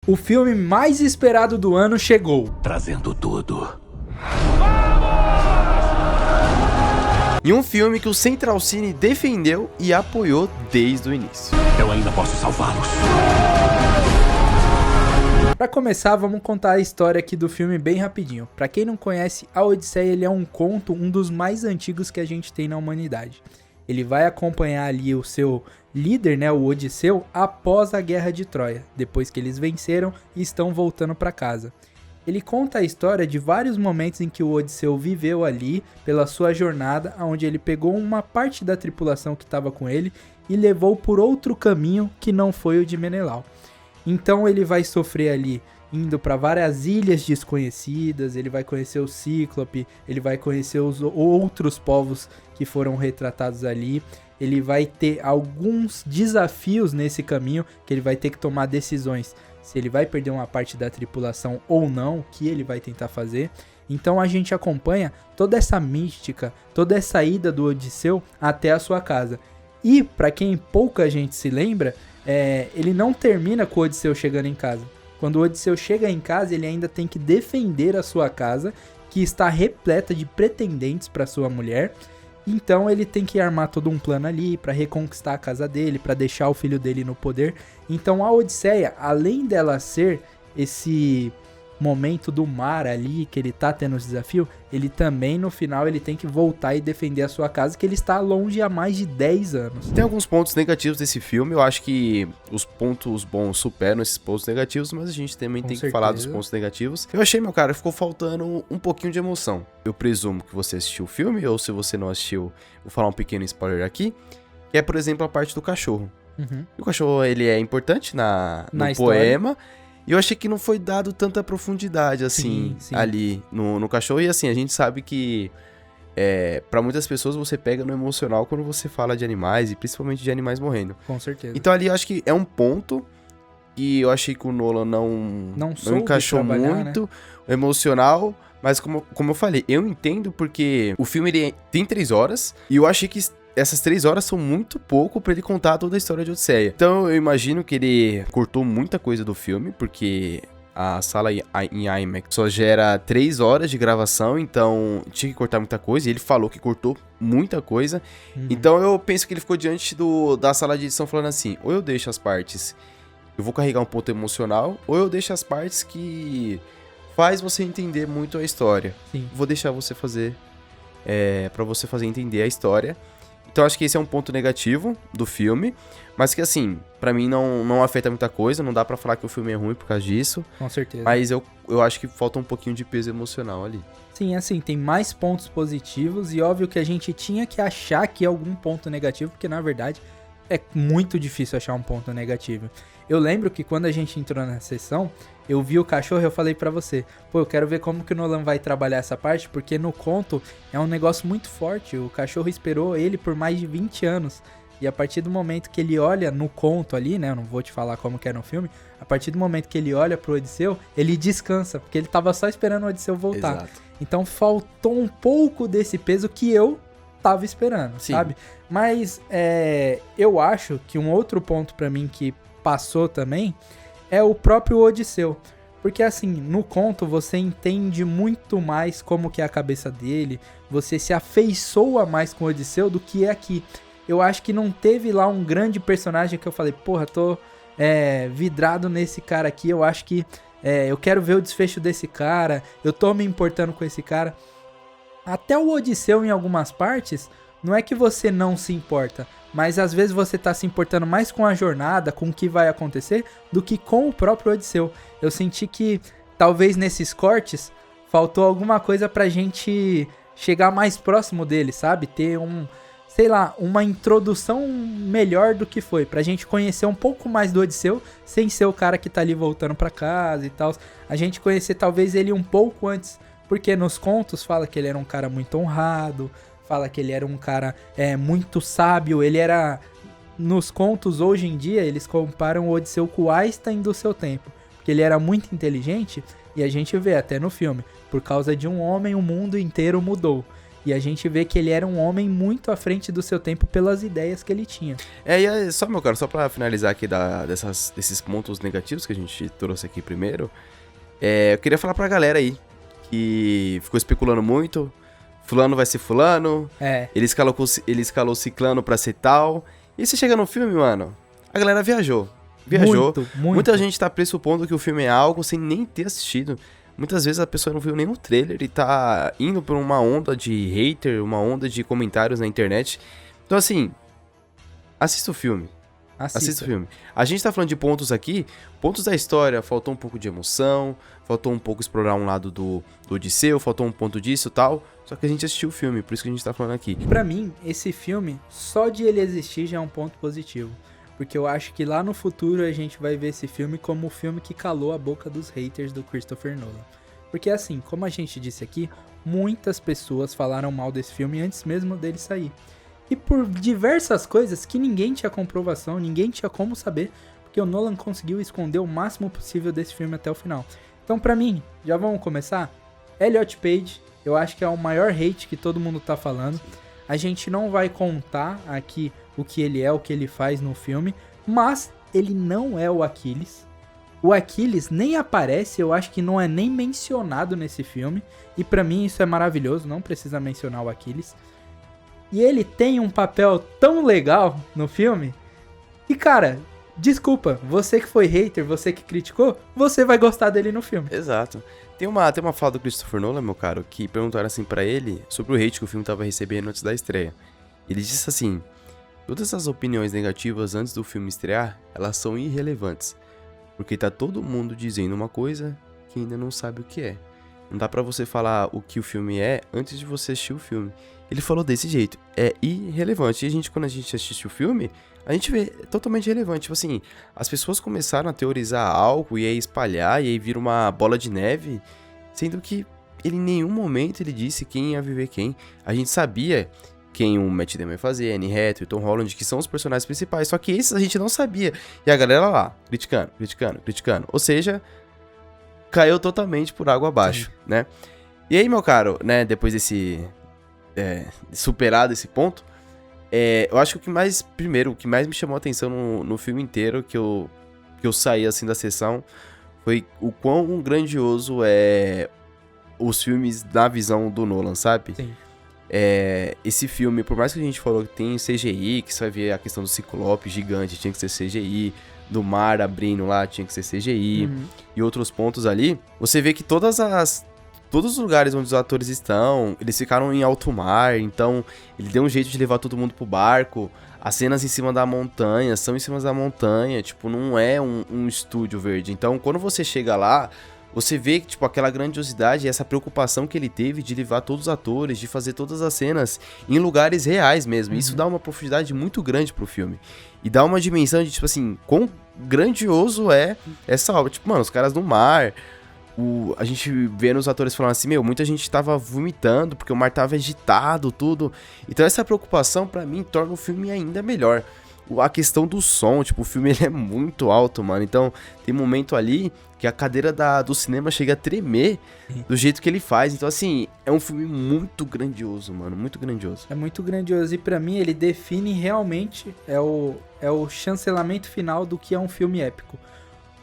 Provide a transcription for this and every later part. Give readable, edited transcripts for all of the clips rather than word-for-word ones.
O filme mais esperado do ano chegou. Trazendo tudo. E um filme que o Central Cine defendeu e apoiou desde o início. Eu ainda posso salvá-los. Pra começar, vamos contar a história aqui do filme bem rapidinho. Pra quem não conhece, A Odisseia ele é um conto, um dos mais antigos que a gente tem na humanidade. Ele vai acompanhar ali o seu líder, né, o Odisseu, após a Guerra de Troia, depois que eles venceram e estão voltando pra casa. Ele conta a história de vários momentos em que o Odisseu viveu ali pela sua jornada, onde ele pegou uma parte da tripulação que estava com ele e levou por outro caminho que não foi o de Menelau. Então ele vai sofrer ali, indo para várias ilhas desconhecidas, ele vai conhecer o Cíclope, ele vai conhecer os outros povos que foram retratados ali, ele vai ter alguns desafios nesse caminho, que ele vai ter que tomar decisões, se ele vai perder uma parte da tripulação ou não, que ele vai tentar fazer. Então a gente acompanha toda essa mística, toda essa ida do Odisseu até a sua casa. E, para quem pouca gente se lembra, ele não termina com o Odisseu chegando em casa. Quando o Odisseu chega em casa, ele ainda tem que defender a sua casa, que está repleta de pretendentes para sua mulher. Então ele tem que armar todo um plano ali para reconquistar a casa dele, para deixar o filho dele no poder. Então a Odisseia, além dela ser esse momento do mar ali, que ele tá tendo os desafios, ele também no final ele tem que voltar e defender a sua casa, que ele está longe há mais de 10 anos. Tem alguns pontos negativos desse filme, eu acho que os pontos bons superam esses pontos negativos, mas a gente também tem que falar dos pontos negativos. Eu achei, meu cara, ficou faltando um pouquinho de emoção. Eu presumo que você assistiu o filme, ou se você não assistiu, vou falar um pequeno spoiler aqui, que é, por exemplo, a parte do cachorro. Uhum. O cachorro, ele é importante no história. poema. E eu achei que não foi dado tanta profundidade, assim, sim. ali no cachorro. E assim, a gente sabe que pra muitas pessoas você pega no emocional quando você fala de animais, e principalmente de animais morrendo. Com certeza. Então ali eu acho que é um ponto que eu achei que o Nolan não encaixou muito, né? Emocional. Mas como eu falei, eu entendo porque o filme ele tem 3 horas e eu achei que essas 3 horas são muito pouco pra ele contar toda a história de Odisseia. Então eu imagino que ele cortou muita coisa do filme, porque a sala em IMAX só gera 3 horas de gravação, então tinha que cortar muita coisa, e ele falou que cortou muita coisa. Então eu penso que ele ficou diante da sala de edição falando assim, ou eu deixo as partes, eu vou carregar um ponto emocional, ou eu deixo as partes que faz você entender muito a história. Sim. Vou deixar você fazer, pra você fazer entender a história. Então acho que esse é um ponto negativo do filme, mas que assim, pra mim não afeta muita coisa, não dá pra falar que o filme é ruim por causa disso. Com certeza. Mas eu acho que falta um pouquinho de peso emocional ali. Sim, assim, tem mais pontos positivos e óbvio que a gente tinha que achar aqui algum ponto negativo, porque na verdade é muito difícil achar um ponto negativo. Eu lembro que quando a gente entrou na sessão, eu vi o cachorro e eu falei pra você, pô, eu quero ver como que o Nolan vai trabalhar essa parte, porque no conto é um negócio muito forte, o cachorro esperou ele por mais de 20 anos, e a partir do momento que ele olha no conto ali, né, eu não vou te falar como que é no filme, a partir do momento que ele olha pro Odisseu, ele descansa, porque ele tava só esperando o Odisseu voltar. Exato. Então faltou um pouco desse peso que eu tava esperando, Sim. sabe? Mas eu acho que um outro ponto pra mim que passou também é o próprio Odisseu. Porque assim, no conto você entende muito mais como que é a cabeça dele, você se afeiçoa mais com o Odisseu do que é aqui. Eu acho que não teve lá um grande personagem que eu falei, porra, tô vidrado nesse cara aqui, eu acho que eu quero ver o desfecho desse cara, eu tô me importando com esse cara. Até o Odisseu em algumas partes, não é que você não se importa, mas às vezes você tá se importando mais com a jornada, com o que vai acontecer, do que com o próprio Odisseu. Eu senti que talvez nesses cortes faltou alguma coisa pra gente chegar mais próximo dele, sabe? Ter uma introdução melhor do que foi, pra gente conhecer um pouco mais do Odisseu, sem ser o cara que tá ali voltando pra casa e tal. A gente conhecer talvez ele um pouco antes, porque nos contos fala que ele era um cara muito honrado, fala que ele era um cara muito sábio, ele era... Nos contos, hoje em dia, eles comparam o Odisseu com o Einstein do seu tempo, porque ele era muito inteligente, e a gente vê até no filme, por causa de um homem, o mundo inteiro mudou. E a gente vê que ele era um homem muito à frente do seu tempo pelas ideias que ele tinha. E só, meu cara, só pra finalizar aqui desses pontos negativos que a gente trouxe aqui primeiro, eu queria falar pra galera aí que ficou especulando muito, fulano vai ser fulano, ele escalou ciclano pra ser tal, e você chega no filme, mano, a galera viajou. Muito. Muita gente tá pressupondo que o filme é algo sem nem ter assistido. Muitas vezes a pessoa não viu nenhum trailer e tá indo por uma onda de hater, uma onda de comentários na internet. Então, assim, assista o filme. Assista o filme. A gente tá falando de pontos aqui, pontos da história, faltou um pouco de emoção, faltou um pouco explorar um lado do Odisseu, faltou um ponto disso e tal. Só que a gente assistiu o filme, por isso que a gente tá falando aqui. Pra mim, esse filme, só de ele existir já é um ponto positivo. Porque eu acho que lá no futuro a gente vai ver esse filme como o filme que calou a boca dos haters do Christopher Nolan. Porque assim, como a gente disse aqui, muitas pessoas falaram mal desse filme antes mesmo dele sair. E por diversas coisas que ninguém tinha comprovação, ninguém tinha como saber, porque o Nolan conseguiu esconder o máximo possível desse filme até o final. Então pra mim, já vamos começar? Elliot Page, eu acho que é o maior hate que todo mundo tá falando. A gente não vai contar aqui o que ele é, o que ele faz no filme, mas ele não é o Aquiles. O Aquiles nem aparece, eu acho que não é nem mencionado nesse filme, e pra mim isso é maravilhoso, não precisa mencionar o Aquiles. E ele tem um papel tão legal no filme, que cara, desculpa, você que foi hater, você que criticou, você vai gostar dele no filme. Exato. Tem uma fala do Christopher Nolan, meu caro, que perguntaram assim pra ele sobre o hate que o filme tava recebendo antes da estreia. Ele disse assim: todas as opiniões negativas antes do filme estrear, elas são irrelevantes. Porque tá todo mundo dizendo uma coisa que ainda não sabe o que é. Não dá pra você falar o que o filme é antes de você assistir o filme. Ele falou desse jeito, é irrelevante. E quando a gente assiste o filme, a gente vê totalmente relevante. Tipo assim, as pessoas começaram a teorizar algo e aí espalhar, e aí vira uma bola de neve, sendo que ele em nenhum momento ele disse quem ia viver quem. A gente sabia quem o Matt Damon ia fazer, Anne Hathaway, Tom Holland, que são os personagens principais, só que esses a gente não sabia. E a galera lá, criticando. Ou seja, caiu totalmente por água abaixo, né? E aí, meu caro, né, depois desse... superado esse ponto, eu acho que o que mais me chamou a atenção no filme inteiro, que eu saí assim da sessão, foi o quão grandioso é os filmes na visão do Nolan, sabe? Sim. Esse filme, por mais que a gente falou que tem CGI, que você vai ver a questão do Ciclope gigante, tinha que ser CGI, do mar abrindo lá, tinha que ser CGI, e outros pontos ali, você vê que todos os lugares onde os atores estão, eles ficaram em alto mar, então ele deu um jeito de levar todo mundo pro barco. As cenas em cima da montanha são em cima da montanha, tipo, não é um estúdio verde. Então, quando você chega lá, você vê que, tipo, aquela grandiosidade e essa preocupação que ele teve de levar todos os atores, de fazer todas as cenas em lugares reais mesmo. Isso dá uma profundidade muito grande pro filme. E dá uma dimensão de, tipo assim, quão grandioso é essa obra. Tipo, mano, os caras no mar... A gente vendo os atores falando assim, muita gente tava vomitando porque o mar tava agitado, tudo. Então essa preocupação pra mim torna o filme ainda melhor. A questão do som, tipo, o filme ele é muito alto, mano. Então tem um momento ali que a cadeira do cinema chega a tremer do jeito que ele faz. Então assim, é um filme muito grandioso, mano, muito grandioso. É muito grandioso e pra mim ele define realmente, é o chancelamento final do que é um filme épico.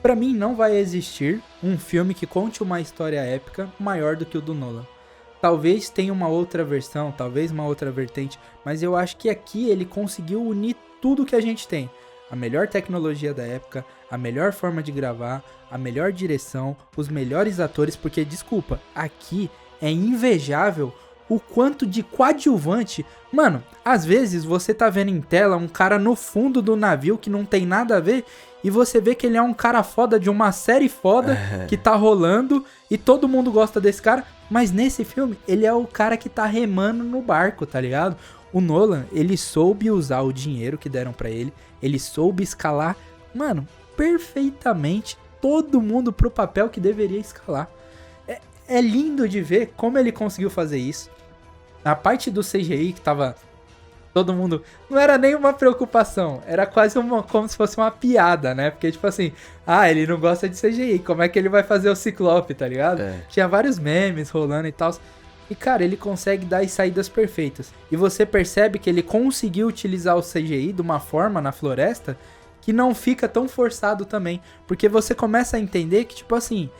Pra mim, não vai existir um filme que conte uma história épica maior do que o do Nolan. Talvez tenha uma outra versão, talvez uma outra vertente, mas eu acho que aqui ele conseguiu unir tudo que a gente tem. A melhor tecnologia da época, a melhor forma de gravar, a melhor direção, os melhores atores, porque, desculpa, aqui é invejável o quanto de coadjuvante... Mano, às vezes você tá vendo em tela um cara no fundo do navio que não tem nada a ver... E você vê que ele é um cara foda de uma série foda que tá rolando e todo mundo gosta desse cara. Mas nesse filme, ele é o cara que tá remando no barco, tá ligado? O Nolan, ele soube usar o dinheiro que deram pra ele. Ele soube escalar, mano, perfeitamente todo mundo pro papel que deveria escalar. É lindo de ver como ele conseguiu fazer isso. A parte do CGI que tava... Todo mundo... Não era nem uma preocupação. Era quase como se fosse uma piada, né? Porque, tipo assim... ele não gosta de CGI. Como é que ele vai fazer o Ciclope, tá ligado? Tinha vários memes rolando e tal. E, cara, ele consegue dar as saídas perfeitas. E você percebe que ele conseguiu utilizar o CGI de uma forma na floresta que não fica tão forçado também. Porque você começa a entender que, tipo assim,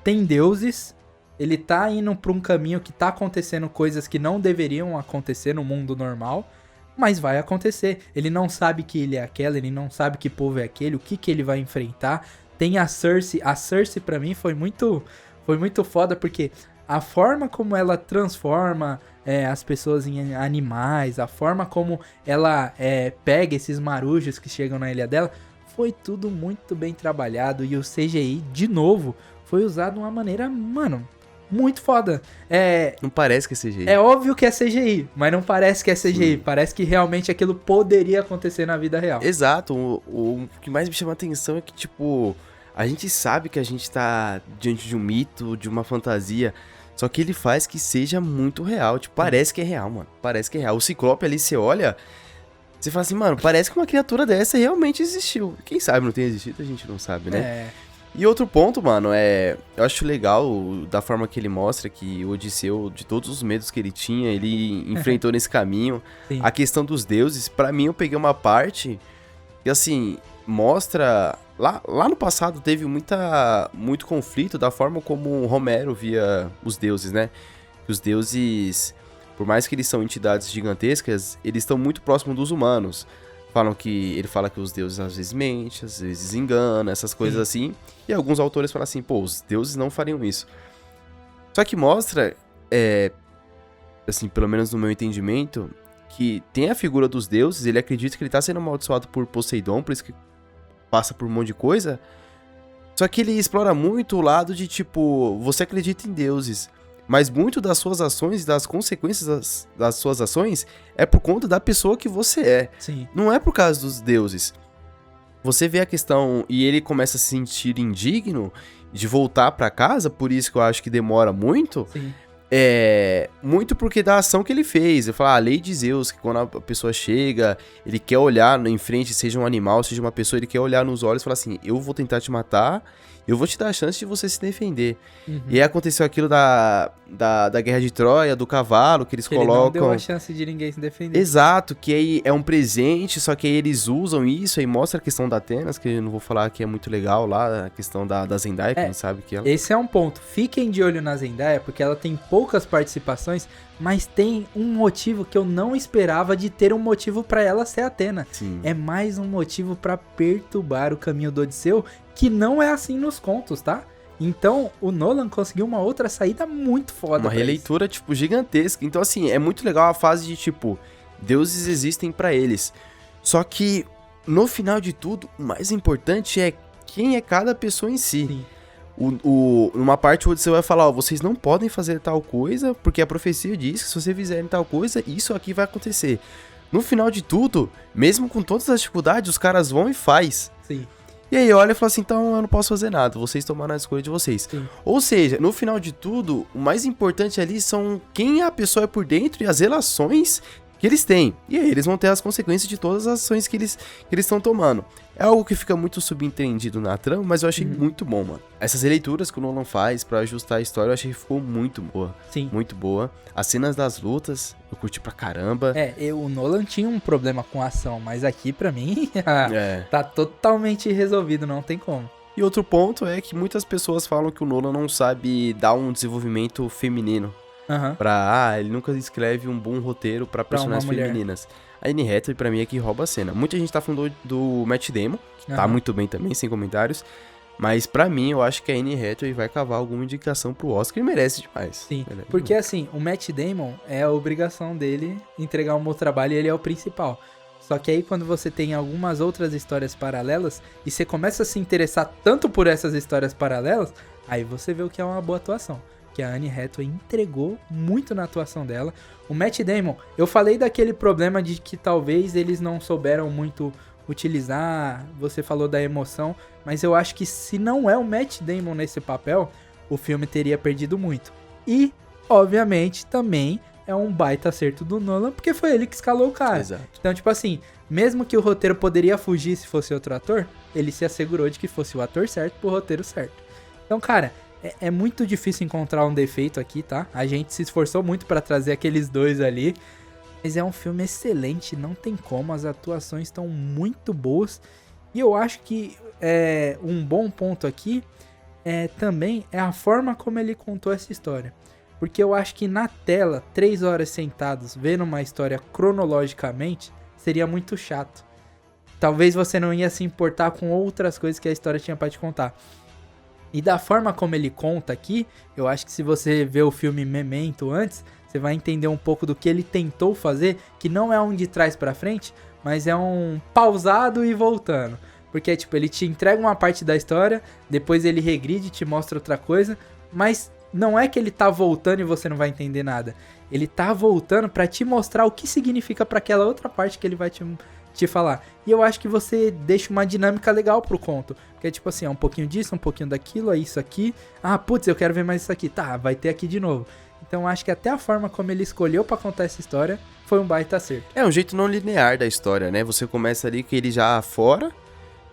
tem deuses, ele tá indo pra um caminho que tá acontecendo coisas que não deveriam acontecer no mundo normal, mas vai acontecer. Ele não sabe que ele é aquela, ele não sabe que povo é aquele, o que ele vai enfrentar. Tem a Cersei pra mim foi muito foda, porque a forma como ela transforma as pessoas em animais, a forma como ela pega esses marujos que chegam na ilha dela, foi tudo muito bem trabalhado. E o CGI, de novo, foi usado de uma maneira, mano, muito foda. Não parece que é CGI. É óbvio que é CGI, mas não parece que é CGI. Sim. Parece que realmente aquilo poderia acontecer na vida real. Exato. O que mais me chama a atenção é que, tipo, a gente sabe que a gente tá diante de um mito, de uma fantasia, só que ele faz que seja muito real. Tipo, parece que é real, mano. Parece que é real. O Ciclope ali, você olha, você fala assim, mano, parece que uma criatura dessa realmente existiu. Quem sabe não tem existido, a gente não sabe, né? E outro ponto, mano, eu acho legal da forma que ele mostra que o Odisseu, de todos os medos que ele tinha, ele enfrentou nesse caminho. Sim. A questão dos deuses, pra mim eu peguei uma parte que, assim, mostra... Lá no passado teve muito conflito da forma como Homero via os deuses, né? Os deuses, por mais que eles são entidades gigantescas, eles estão muito próximos dos humanos. Ele fala que os deuses às vezes mentem, às vezes enganam, essas coisas assim. E alguns autores falam assim, pô, os deuses não fariam isso. Só que mostra, assim, pelo menos no meu entendimento, que tem a figura dos deuses, ele acredita que ele tá sendo amaldiçoado por Poseidon, por isso que passa por um monte de coisa. Só que ele explora muito o lado de, tipo, você acredita em deuses, mas muito das suas ações e das consequências das suas ações é por conta da pessoa que você é. Sim. Não é por causa dos deuses. Você vê a questão e ele começa a se sentir indigno de voltar pra casa, por isso que eu acho que demora muito. Sim. Muito porque da ação que ele fez. Eu falo, a lei de Zeus, que quando a pessoa chega, ele quer olhar em frente, seja um animal, seja uma pessoa, ele quer olhar nos olhos e falar assim, eu vou tentar te matar, eu vou te dar a chance de você se defender. Uhum. E aí aconteceu aquilo da Guerra de Troia, do cavalo, que eles colocam... Ele não deu a chance de ninguém se defender. Exato, que aí é um presente, só que aí eles usam isso, aí mostra a questão da Atenas, que eu não vou falar que é muito legal lá, a questão da Zendaya, que a gente sabe que ela... Esse é um ponto. Fiquem de olho na Zendaya, porque ela tem poucas participações, mas tem um motivo que eu não esperava de ter um motivo pra ela ser Atena. Sim. É mais um motivo pra perturbar o caminho do Odisseu, que não é assim nos contos, tá? Então, o Nolan conseguiu uma outra saída muito foda. Uma releitura, tipo, gigantesca. Então, assim, é muito legal a fase de, tipo, deuses existem pra eles. Só que, no final de tudo, o mais importante é quem é cada pessoa em si. Sim. Numa parte o Odisseu vai falar, ó, vocês não podem fazer tal coisa, porque a profecia diz que se vocês fizerem tal coisa, isso aqui vai acontecer. No final de tudo, mesmo com todas as dificuldades, os caras vão e faz. Sim. E aí olha e fala assim, então eu não posso fazer nada, vocês tomaram a escolha de vocês. Sim. Ou seja, no final de tudo, o mais importante ali são quem a pessoa é por dentro e as relações que eles têm. E aí eles vão ter as consequências de todas as ações que eles estão tomando. É algo que fica muito subentendido na trama, mas eu achei muito bom, mano. Essas releituras que o Nolan faz pra ajustar a história, eu achei que ficou muito boa. Sim. Muito boa. As cenas das lutas, eu curti pra caramba. O Nolan tinha um problema com a ação, mas aqui pra mim tá totalmente resolvido, não tem como. E outro ponto é que muitas pessoas falam que o Nolan não sabe dar um desenvolvimento feminino. Uhum. Ele nunca escreve um bom roteiro pra personagens femininas. A Anne Hathaway, pra mim, é que rouba a cena. Muita gente tá falando do Matt Damon, que tá muito bem também, sem comentários. Mas pra mim, eu acho que a Anne Hathaway vai cavar alguma indicação pro Oscar e merece demais. Sim, porque assim, o Matt Damon é a obrigação dele entregar um bom trabalho e ele é o principal. Só que aí quando você tem algumas outras histórias paralelas e você começa a se interessar tanto por essas histórias paralelas, aí você vê o que é uma boa atuação. Que a Anne Hathaway entregou muito na atuação dela. O Matt Damon, eu falei daquele problema de que talvez eles não souberam muito utilizar, você falou da emoção, mas eu acho que se não é o Matt Damon nesse papel, o filme teria perdido muito. E, obviamente, também é um baita acerto do Nolan, porque foi ele que escalou o cara. Exato. Então, tipo assim, mesmo que o roteiro poderia fugir se fosse outro ator, ele se assegurou de que fosse o ator certo pro roteiro certo. Então, cara, É muito difícil encontrar um defeito aqui, tá? A gente se esforçou muito pra trazer aqueles dois ali. Mas é um filme excelente, não tem como. As atuações estão muito boas. E eu acho que um bom ponto aqui também é a forma como ele contou essa história. Porque eu acho que na tela, 3 horas sentados, vendo uma história cronologicamente, seria muito chato. Talvez você não ia se importar com outras coisas que a história tinha pra te contar. E da forma como ele conta aqui, eu acho que se você ver o filme Memento antes, você vai entender um pouco do que ele tentou fazer, que não é um de trás pra frente, mas é um pausado e voltando. Porque, tipo, ele te entrega uma parte da história, depois ele regride e te mostra outra coisa, mas não é que ele tá voltando e você não vai entender nada. Ele tá voltando pra te mostrar o que significa pra aquela outra parte que ele vai te falar. E eu acho que você deixa uma dinâmica legal pro conto. Porque é tipo assim, um pouquinho disso, um pouquinho daquilo, é isso aqui. Ah, putz, eu quero ver mais isso aqui. Tá, vai ter aqui de novo. Então eu acho que até a forma como ele escolheu pra contar essa história foi um baita acerto. É um jeito não linear da história, né? Você começa ali com ele já fora,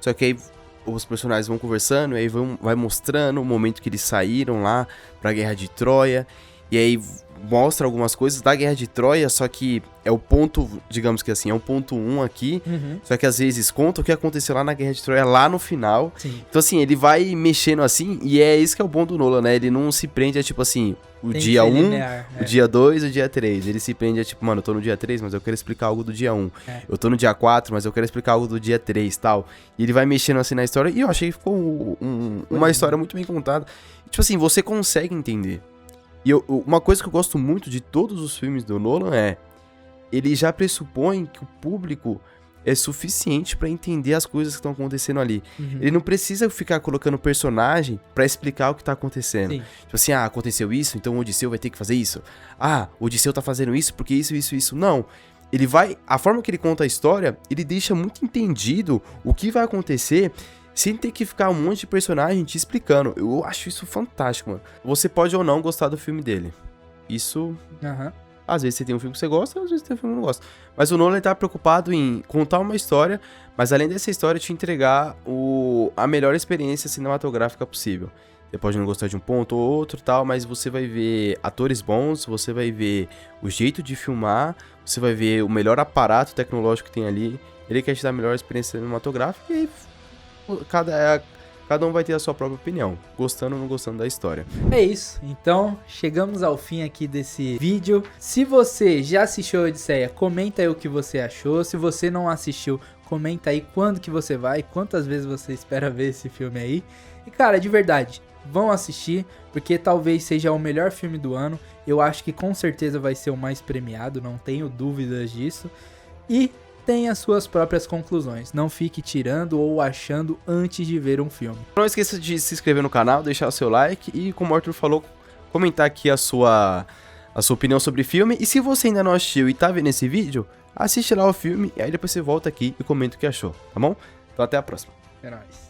só que aí os personagens vão conversando, e aí vai mostrando o momento que eles saíram lá pra Guerra de Troia, e aí mostra algumas coisas da Guerra de Troia, só que é o ponto, digamos que assim, é um ponto 1 aqui, só que às vezes conta o que aconteceu lá na Guerra de Troia, lá no final. Sim. Então assim, ele vai mexendo assim, e é isso que é o bom do Nolan, né? Ele não se prende a tipo assim, o Tem dia 1, linear, o dia 2, o dia 3. Ele se prende a tipo, mano, eu tô no dia 3, mas eu quero explicar algo do dia 1. Eu tô no dia 4, mas eu quero explicar algo do dia 3 e tal. E ele vai mexendo assim na história, e eu achei que ficou uma história muito bem contada. Tipo assim, você consegue entender. E uma coisa que eu gosto muito de todos os filmes do Nolan ele já pressupõe que o público é suficiente pra entender as coisas que estão acontecendo ali. Ele não precisa ficar colocando personagem pra explicar o que tá acontecendo. Sim. Tipo assim, aconteceu isso, então o Odisseu vai ter que fazer isso. O Odisseu tá fazendo isso porque isso. Não. A forma que ele conta a história, ele deixa muito entendido o que vai acontecer, sem ter que ficar um monte de personagem te explicando. Eu acho isso fantástico, mano. Você pode ou não gostar do filme dele. Isso... Às vezes você tem um filme que você gosta, às vezes você tem um filme que não gosta. Mas o Nolan tá preocupado em contar uma história, mas além dessa história, te entregar a melhor experiência cinematográfica possível. Você pode não gostar de um ponto ou outro, tal, mas você vai ver atores bons, você vai ver o jeito de filmar, você vai ver o melhor aparato tecnológico que tem ali. Ele quer te dar a melhor experiência cinematográfica e cada um vai ter a sua própria opinião, gostando ou não gostando da história. É isso, então chegamos ao fim aqui desse vídeo. Se você já assistiu a Odisseia, comenta aí o que você achou. Se você não assistiu, comenta aí quando que você vai, quantas vezes você espera ver esse filme aí. E cara, de verdade, vão assistir, porque talvez seja o melhor filme do ano. Eu acho que com certeza vai ser o mais premiado, não tenho dúvidas disso. E tem as suas próprias conclusões. Não fique tirando ou achando antes de ver um filme. Não esqueça de se inscrever no canal, deixar o seu like e, como o Arthur falou, comentar aqui a sua opinião sobre o filme. E se você ainda não assistiu e tá vendo esse vídeo, assiste lá o filme e aí depois você volta aqui e comenta o que achou, tá bom? Então até a próxima. É nóis.